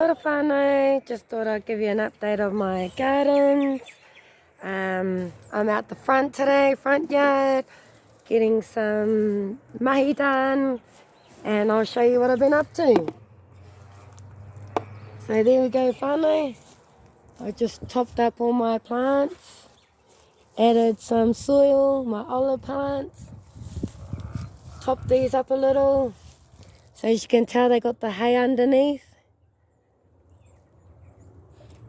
Ora Whanau, just thought I'd give you an update of my gardens. I'm out the front today, front yard, getting some mahi done, and I'll show you what I've been up to. So there we go, whanau. I just topped up all my plants, added some soil, my olive plants, topped these up a little, so as you can tell they got the hay underneath.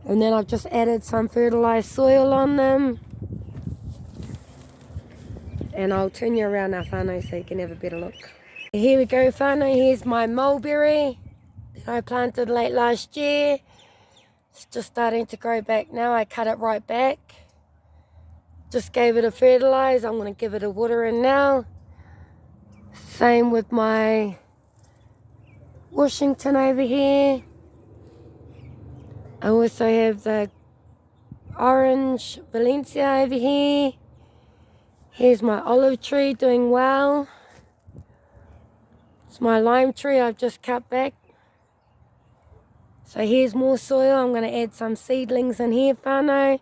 And then I've just added some fertilised soil on them. And I'll turn you around now, whanau, so you can have a better look. Here we go, whanau. Here's my mulberry that I planted late last year. It's just starting to grow back now. I cut it right back. Just gave it a fertilise. I'm going to give it a water in now. Same with my Washington over here. I also have the orange Valencia over here. Here's my olive tree doing well. It's my lime tree I've just cut back. So here's more soil. I'm going to add some seedlings in here, whanau.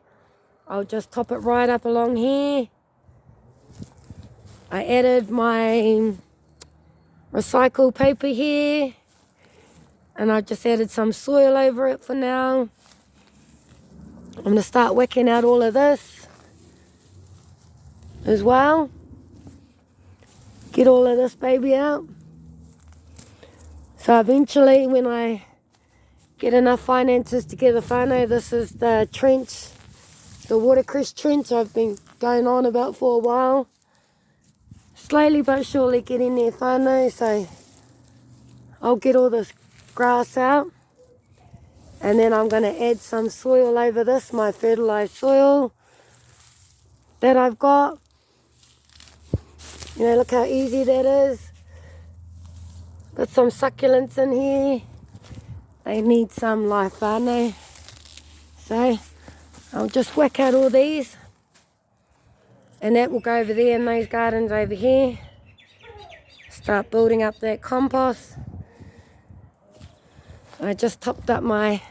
I'll just top it right up along here. I added my recycled paper here. And I just added some soil over it for now. I'm going to start whacking out all of this as well. Get all of this baby out. So eventually when I get enough finances together, whanau, this is the trench, the watercress trench I've been going on about for a while. Slowly but surely getting there, whanau, so I'll get all this grass out, and then I'm going to add some soil over this, my fertilised soil that I've got. You know, look how easy that is. Got some succulents in here. They need some life, whanau. So I'll just whack out all these, and that will go over there in those gardens over here. Start building up that compost. I just topped up my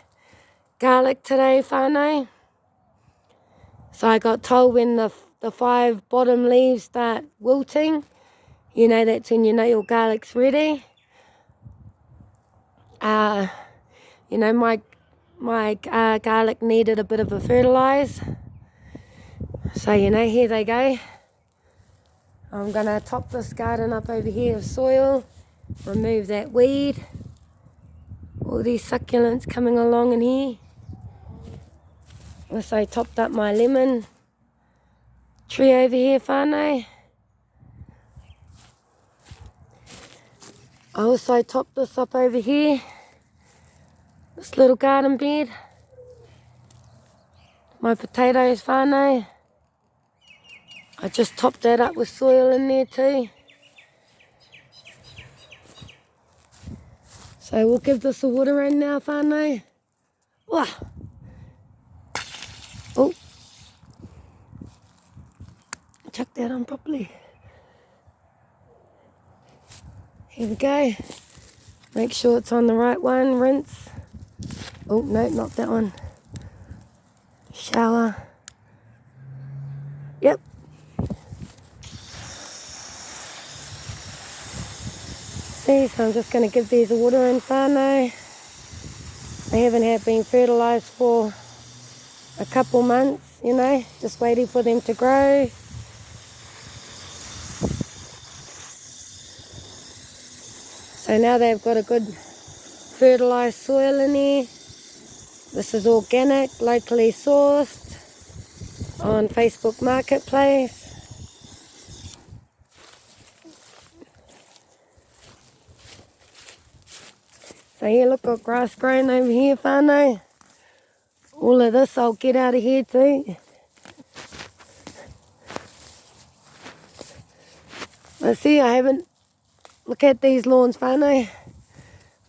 garlic today, whanau. So I got told when the 5 bottom leaves start wilting, you know, that's when you know your garlic's ready. You know, my garlic needed a bit of a fertilise. So, you know, here they go. I'm going to top this garden up over here with soil, remove that weed. All these succulents coming along in here. Also topped up my lemon tree over here, whanau. I also topped this up over here. This little garden bed. My potatoes, whanau. I just topped that up with soil in there too. So we'll give this a water in now, whanau. Wah. Oh. Chuck that on properly. Here we go. Make sure it's on the right one. Rinse. Oh, no, not that one. Shower. Yep. See, so I'm just going to give these a water in, whanau. They haven't been fertilised for a couple months, you know, just waiting for them to grow. So now they've got a good fertilised soil in here. This is organic, locally sourced on Facebook Marketplace. So here, look, got grass growing over here, whanau. All of this I'll get out of here too. But see, I haven't, look at these lawns, whanau.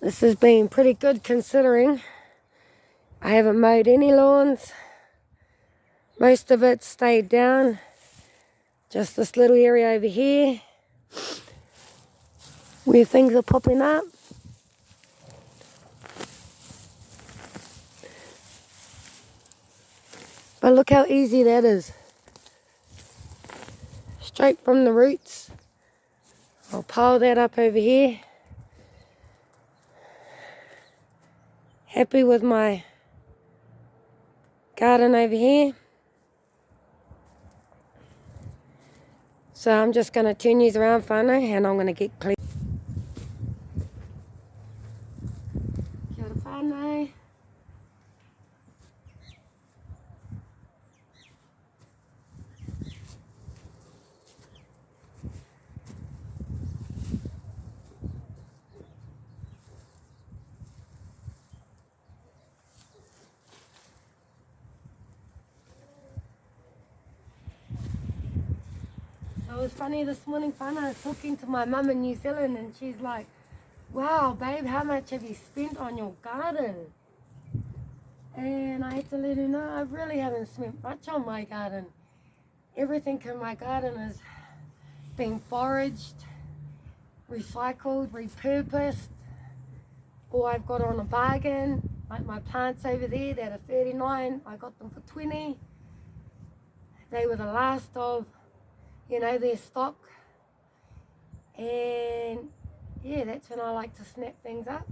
This has been pretty good considering. I haven't mowed any lawns. Most of it stayed down. Just this little area over here where things are popping up. But look how easy that is. Straight from the roots. I'll pile that up over here. Happy with my garden over here. So I'm just going to turn these around, whānau, and I'm going to get clean. Kia ora whānau. It was funny this morning, whānau, I was talking to my mum in New Zealand, and she's like, wow, babe, how much have you spent on your garden? And I had to let her know I really haven't spent much on my garden. Everything in my garden is being foraged, recycled, repurposed, or I've got on a bargain. Like my plants over there that are 39, I got them for 20. They were the last of, you know, their stock. And yeah, that's when I like to snap things up.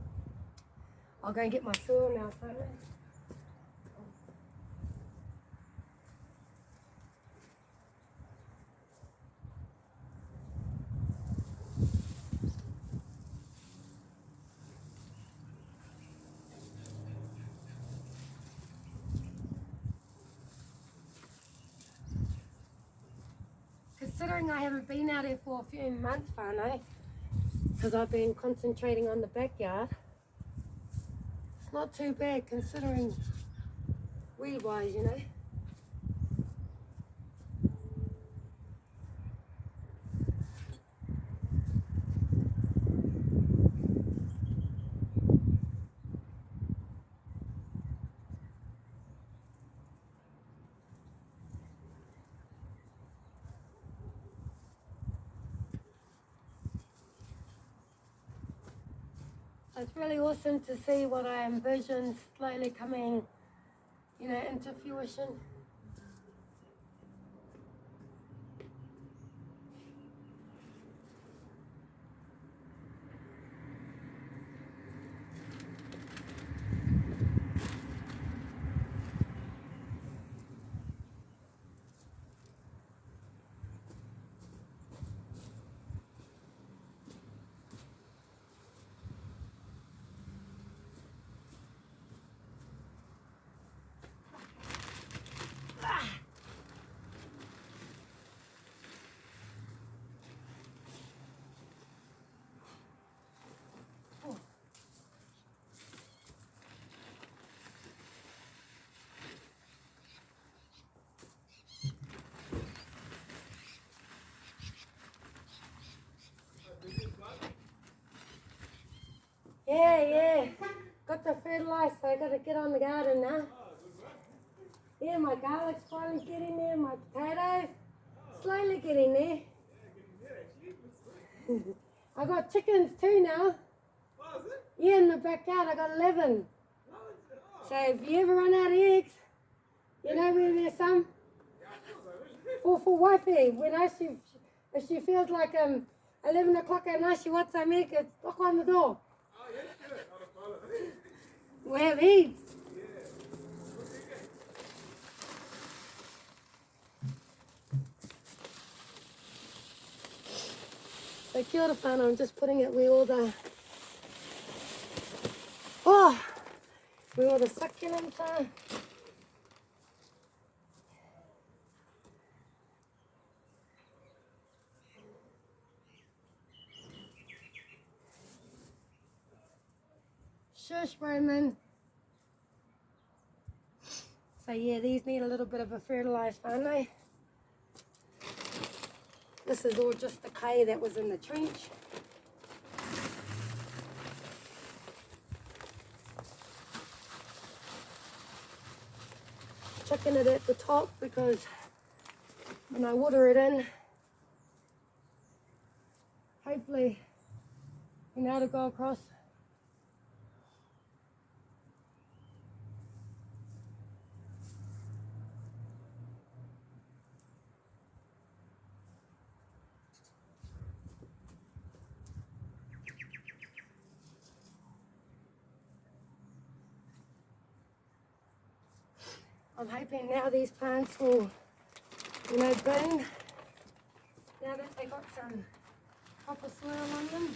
I'll go and get my soil now, whānau. Considering I haven't been out here for a few months, whānau, because I've been concentrating on the backyard, it's not too bad considering weed-wise, you know. It's really awesome to see what I envisioned slowly coming, you know, into fruition. Yeah. Got the fertilizer, so I got to get on the garden now. Yeah, my garlic's finally getting there, my potatoes, slowly getting there. I got chickens too now. Oh, is it? Yeah, in the backyard, I got 11. So if you ever run out of eggs, you know where there's some? For wifey, when if she feels like 11 o'clock at night, she wants some eggs, knock on the door. Oh, yes, good. I'll follow it. We have heaps. So kia ora whānau, I'm just putting it where all the succulents are. Shush, Roman. So yeah, these need a little bit of a fertilizer, whānau. This is all just the clay that was in the trench. Chucking it at the top because when I water it in, hopefully, you know, to go across. I'm hoping now these plants will, you know, bloom. Now that they got some proper soil on them.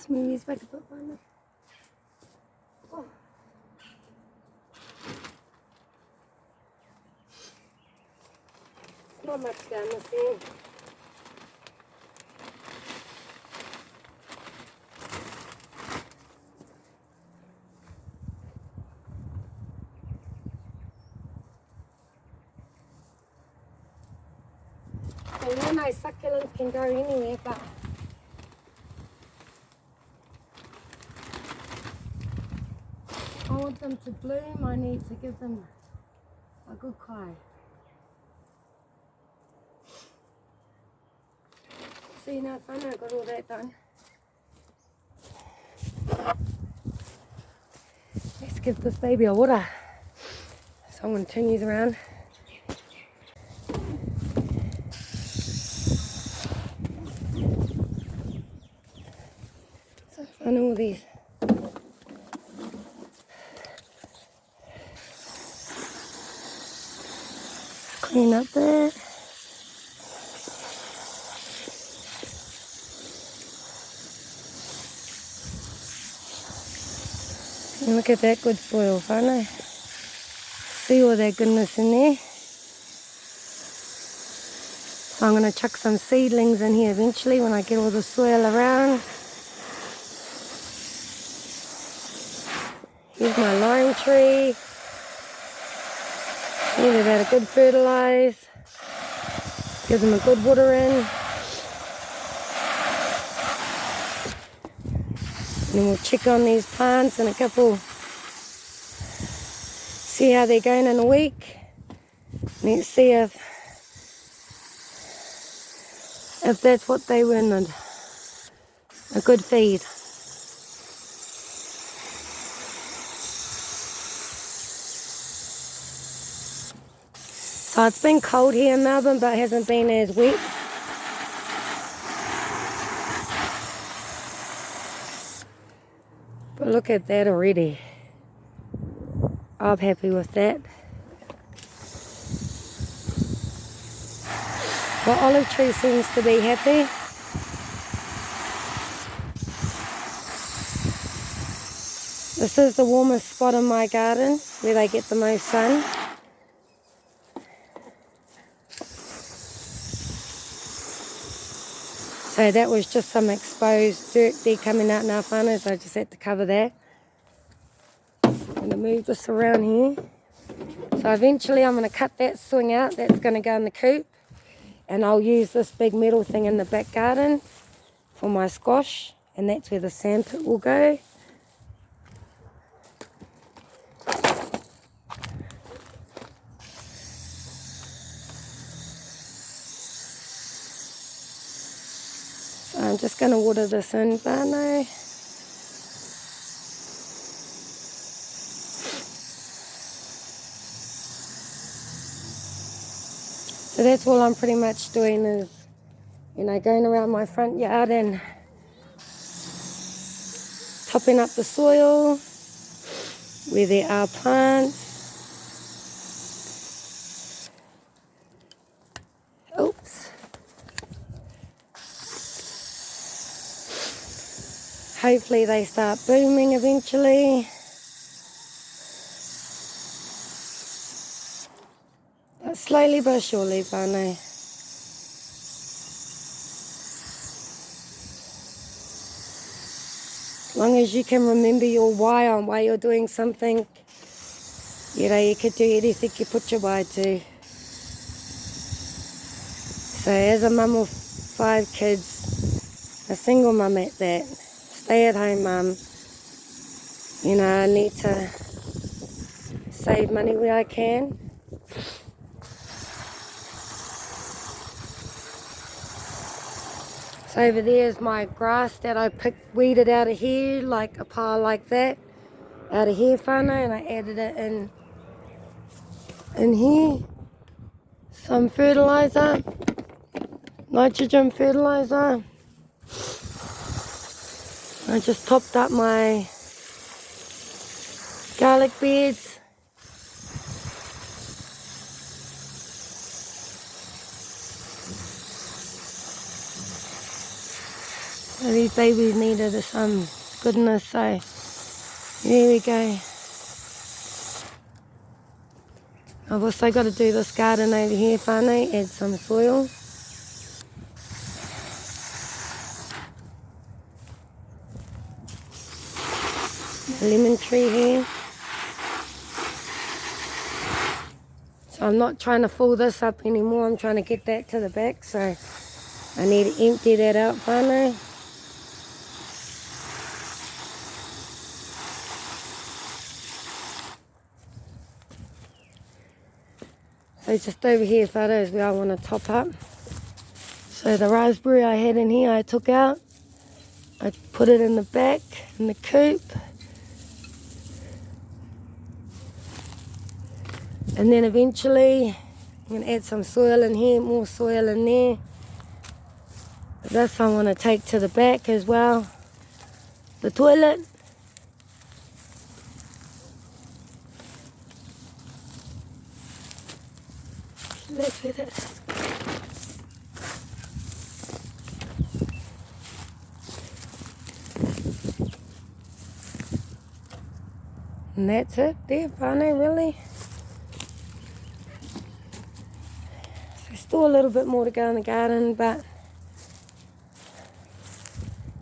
Move these back a bit further. Oh. Not much down this end. So you know succulents can go anywhere, but I want them to bloom. I need to give them a good kai. See now, Whanau, I got all that done. Let's give this baby a water. So I'm going to turn these around. So Whanau, all these. Clean up there. And look at that good soil, Whanau. See all that goodness in there. So I'm going to chuck some seedlings in here eventually when I get all the soil around. Here's my lime tree. Need about a good fertilise. Give them a good water in. And then we'll check on these plants in a couple. See how they're going in a week. Let's see if that's what they wanted. A good feed. So it's been cold here in Melbourne, but it hasn't been as wet. But look at that already. I'm happy with that. The olive tree seems to be happy. This is the warmest spot in my garden where they get the most sun. So that was just some exposed dirt there coming out in our whānau, so I just had to cover that. I'm going to move this around here. So eventually I'm going to cut that swing out, that's going to go in the coop. And I'll use this big metal thing in the back garden for my squash, and that's where the sandpit will go. I'm just going to water this in, Whanau. So that's all I'm pretty much doing is, you know, going around my front yard and topping up the soil where there are plants. Oops. Hopefully they start blooming eventually. But slowly but surely, Whanau. As long as you can remember your why on why you're doing something, you know, you could do anything you put your mind to. So as a mum of 5 kids, a single mum at that, stay at home mum, You know, I need to save money where I can. So over there is my grass that I weeded out of here, like a pile like that, out of here, whānau, and I added it in here. Some fertilizer, nitrogen fertilizer. I just topped up my garlic beds. So these babies needed some goodness, so there we go. I've also got to do this garden over here, whānau, add some soil. Lemon tree here. So I'm not trying to fill this up anymore, I'm trying to get that to the back, so I need to empty that out, whānau. So just over here, whānau, is where I want to top up. So the raspberry I had in here, I took out. I put it in the back, in the coop. And then eventually, I'm going to add some soil in here, more soil in there. This I want to take to the back as well. The toilet. Let's do this. And that's it there, whānau, really. There's still a little bit more to go in the garden, but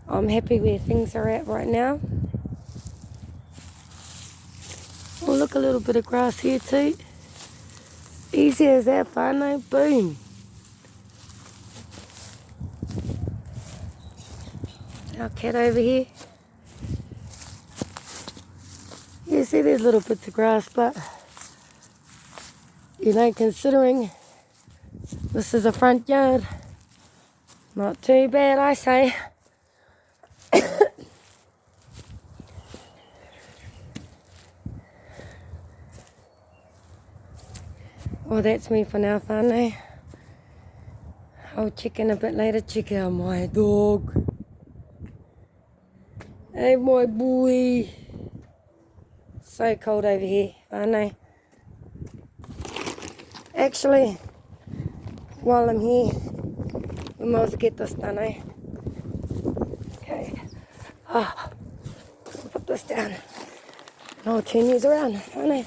I'm happy where things are at right now. Oh, look, a little bit of grass here too. Easy as that, whānau, boom. Our cat over here. You see there's little bits of grass, but you know, considering this is a front yard, not too bad, I say. Well, that's me for now, whānau. I'll check in a bit later. Check out my dog. Hey, my boy. So cold over here, whānau. Actually, while I'm here, we might as well get this done, eh? Okay. I'll put this down. And I'll turn these around, whānau.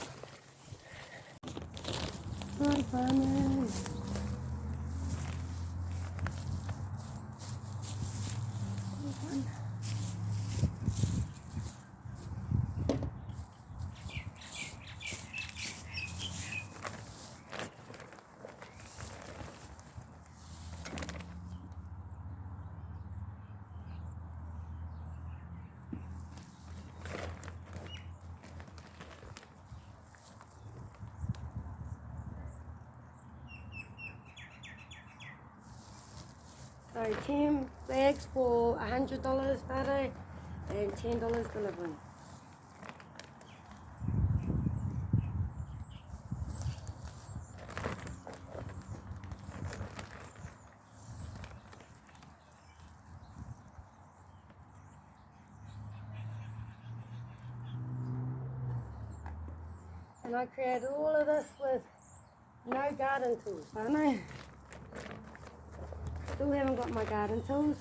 Hi, whānau. So 10 bags for $100, whānau, and $10 delivery. And I created all of this with no garden tools, whānau. Still haven't got my garden tools.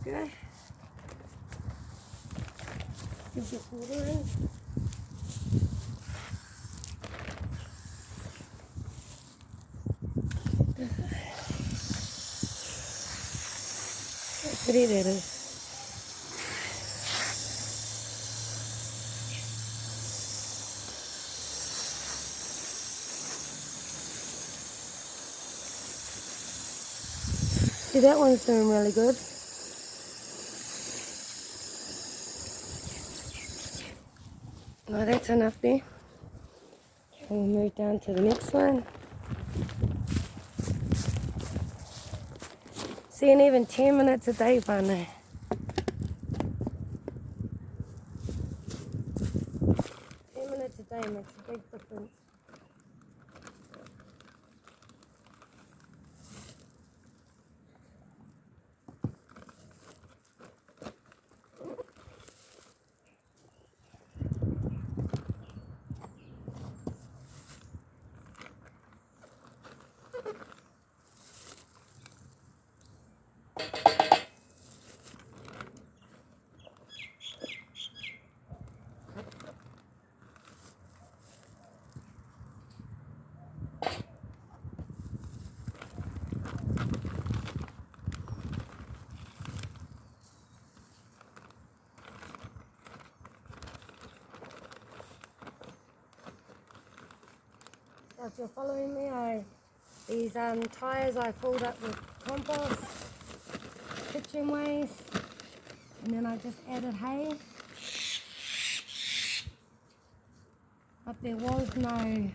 Okay. Give this water in. Pretty that is. See, that one's doing really good. Well, that's enough there. We'll move down to the next one. See, and even 10 minutes a day, whānau. 10 minutes a day makes a big difference. So if you're following me, these tyres I filled up with compost, kitchen waste, and then I just added hay. But there was no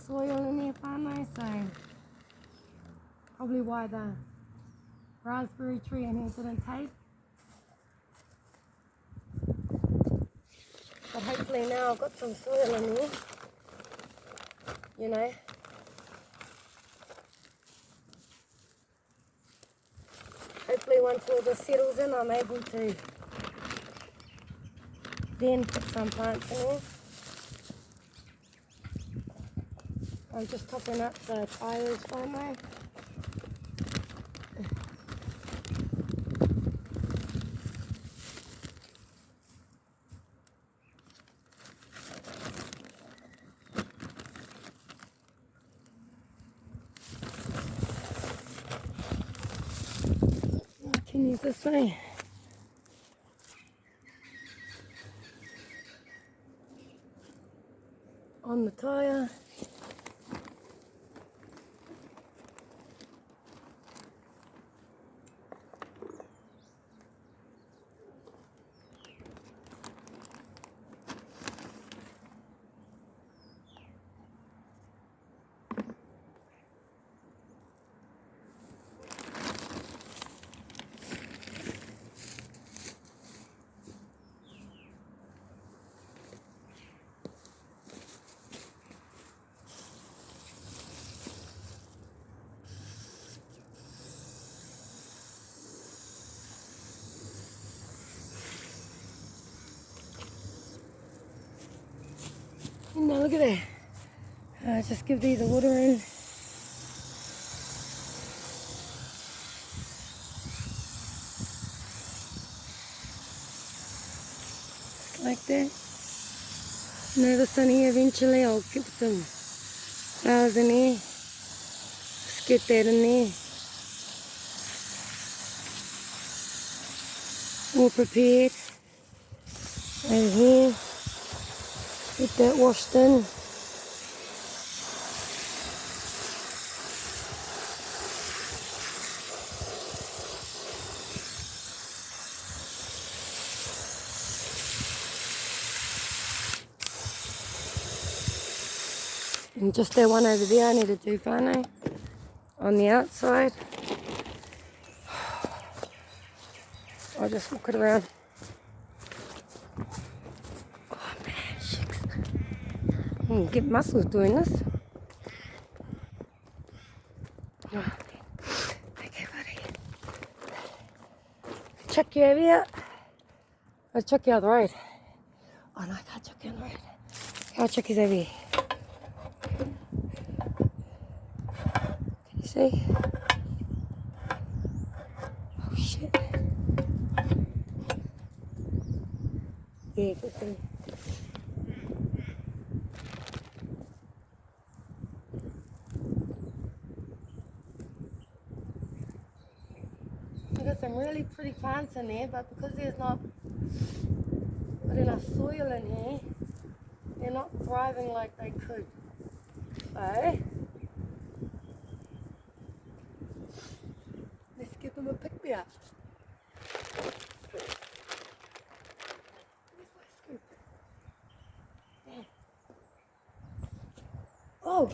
soil in there, whānau, so probably why the raspberry tree in here didn't take. But hopefully now I've got some soil in there, you know. Hopefully once all this settles in, I'm able to then put some plants in there. I'm just topping up the tyres, whānau. Continue this way. On the tyre. Now look at that. Just give these a water in. Like that. Now this one here, eventually I'll get some flowers in there. Just get that in there. All prepared. Over here. Get that washed in. And just that one over there I need to do, whānau, on the outside. I'll just walk it around. Get muscles doing this. Oh, okay, buddy. Chuck you over here. I'll chuck you out the road. Oh no, I can't chuck you on the road. I'll chuck you over here. Can you see? Oh shit. Yeah, good thing. I got some really really pretty plants in there, but because there's not enough soil in here, they're not thriving like they could. So let's give them a pick-me-up. Where's my scoop? There. Oh!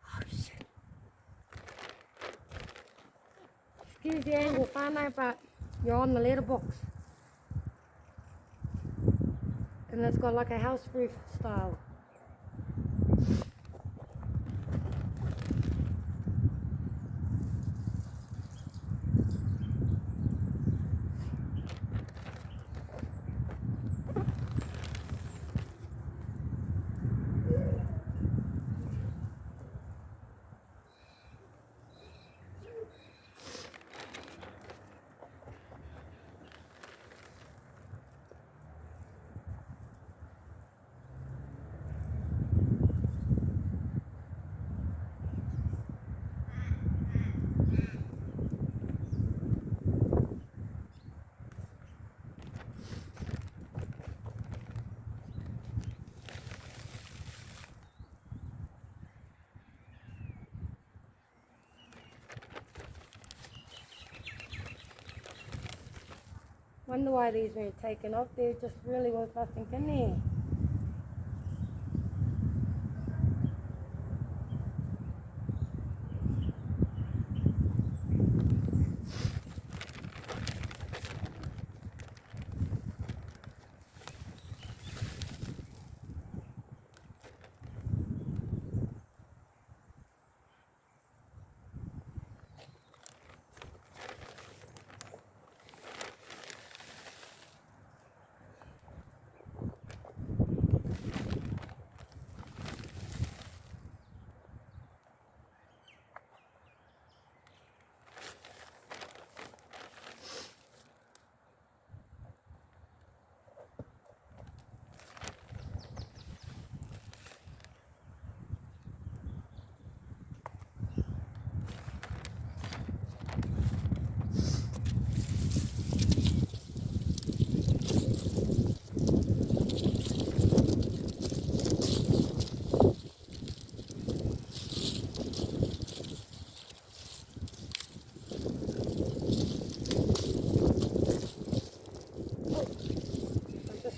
Oh shit. Excuse the angle, whanau, but you're on the letterbox. And it's got like a house roof style. Wonder why these were taken off. There just really was nothing in there.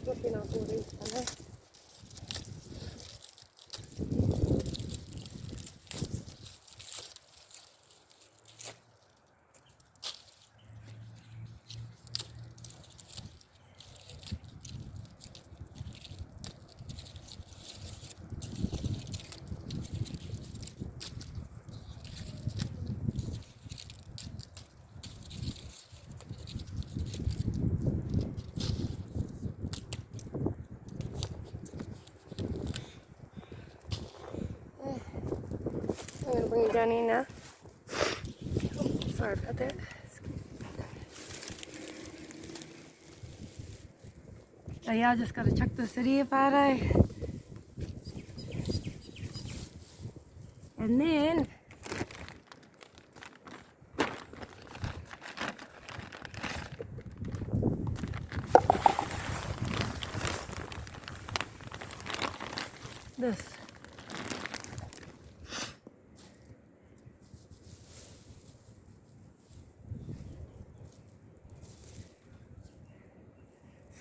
Looking up all these, I'm going to bring it down here now. Oh, sorry about that. So yeah, I just got to chuck this in here, Friday. And then this.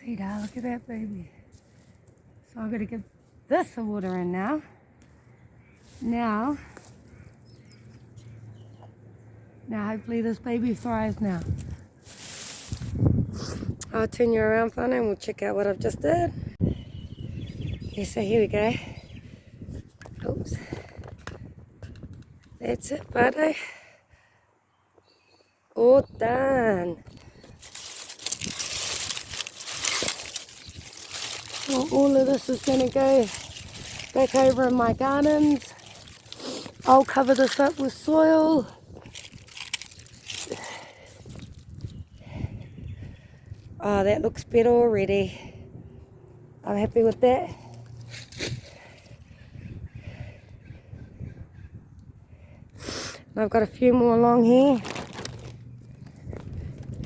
See now, look at that baby. So I'm going to give this some water in now. Now hopefully this baby thrives now. I'll turn you around, Whanau, and we'll check out what I've just did. Okay, so here we go. Oops. That's it, Whanau. All done. Well, all of this is going to go back over in my gardens. I'll cover this up with soil. Oh, that looks better already. I'm happy with that. And I've got a few more along here.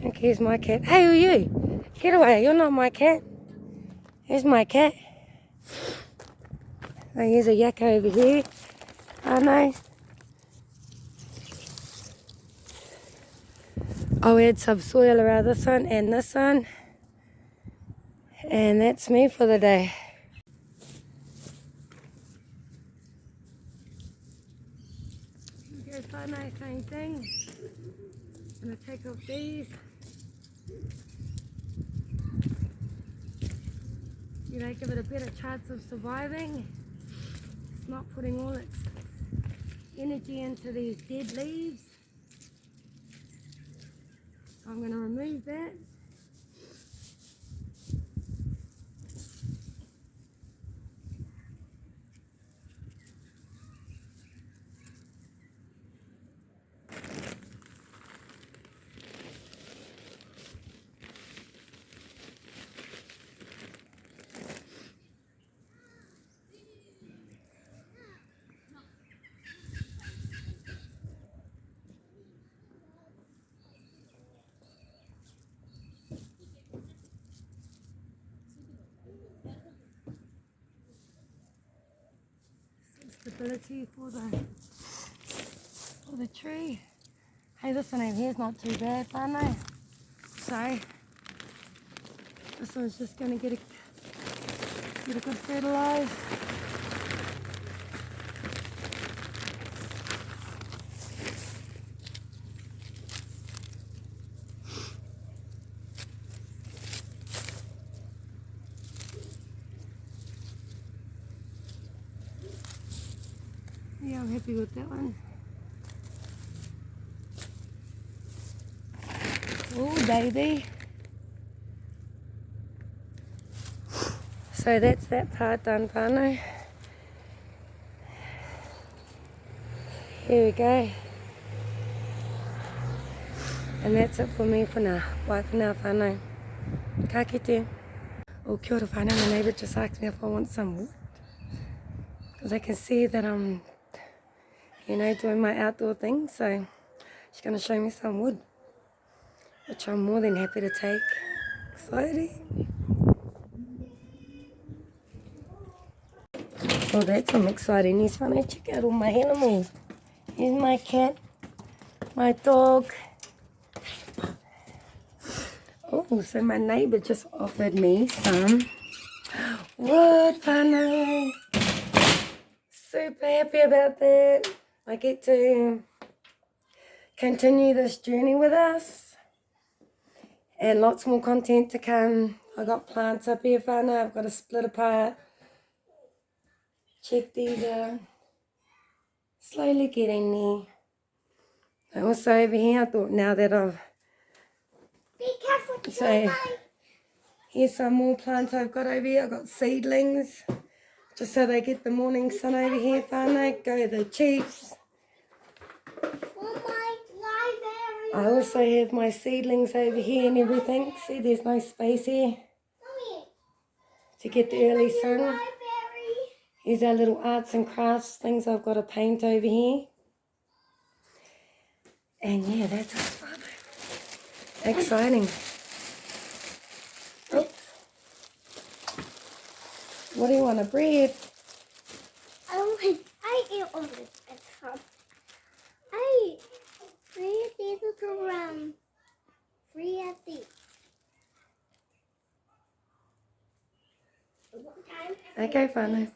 And here's my cat. Hey, who are you? Get away, you're not my cat. Here's my cat. Oh, here's a yak over here. Oh no. I'll add subsoil around this one and this one. And that's me for the day. Okay, whānau, same thing. I'm going to take off these. You know, give it a better chance of surviving. It's not putting all its energy into these dead leaves. So I'm going to remove that. Stability for the tree. Hey, this one over here is not too bad, whānau. So this one's just going to get a good fertilise. Yeah, I'm happy with that one. Oh, baby. So that's that part done, whānau. Here we go. And that's it for me for now. Bye for now, whānau. Ka kite. Oh, kia ora whānau. My neighbour just asked me if I want some wood. Because I can see that I'm, you know, doing my outdoor thing. So she's going to show me some wood, which I'm more than happy to take. Exciting. Oh, that's some exciting news, whānau. Check out all my animals. Here's my cat, my dog. Oh, so my neighbour just offered me some wood, whānau. Super happy about that. I get to continue this journey with us. And lots more content to come. I got plants up here, whānau. I've got to split apart. Check these out. Slowly getting there. And also over here, I thought now that I've... Be careful, So here's some more plants I've got over here. I've got seedlings. Just so they get the morning sun over here, whānau. Go the Chiefs. for my library. I also have my seedlings over here and everything. See, there's no space here Mommy, to get the early sun. library. Here's our little arts and crafts things I've got to paint over here. And yeah, that's fun. Exciting. Oops. What do you want, a bread? I eat all this stuff. I free these around. Free at these. Okay, fine.